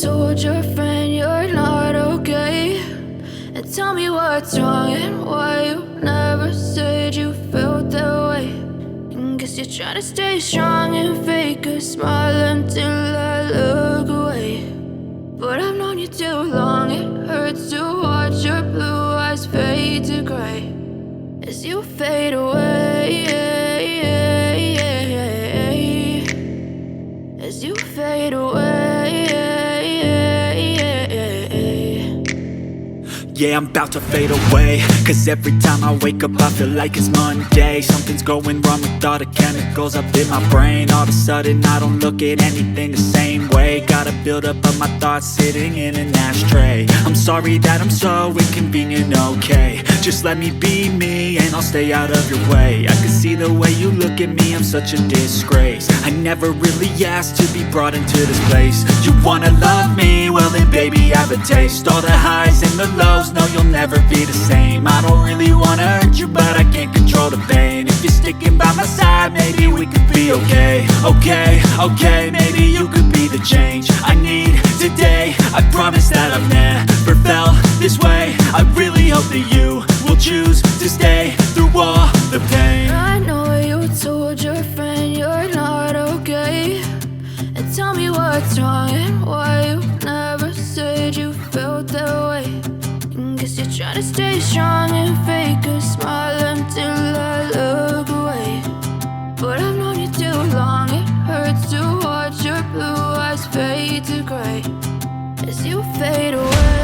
told your friend you're not okay, and tell me what's wrong and why you never said you felt that way. And guess you're trying to stay strong and fake a smile until I look away. But I've known you too long, it hurts to watch your blue eyes fade to gray as you fade away, as you fade away. Yeah, I'm about to fade away, cause every time I wake up I feel like it's Monday. Something's going wrong with all the chemicals up in my brain. All of a sudden I don't look at anything the same way. Gotta build up of my thoughts sitting in an ashtray. I'm sorry that I'm so inconvenient, okay. Just let me be me and I'll stay out of your way. I can see the way you look at me, I'm such a disgrace. I never really asked to be brought into this place. You wanna love me? Well then baby I have a taste. All the highs and the lows, no you'll never be the same. I don't really wanna hurt you but I can't control the pain. If you're sticking by my side maybe we could be okay. Okay, maybe you could be the change I need today. I promise that I've never felt this way. I really hope that you will choose to stay through all the pain. I know you told your friend you're not okay, and tell me what's wrong and why you never said you felt that way. And guess you're trying to stay strong and fake a smile until I look away. But I've known you too long, it hurts to watch your blue eyes fade to gray as you fade away.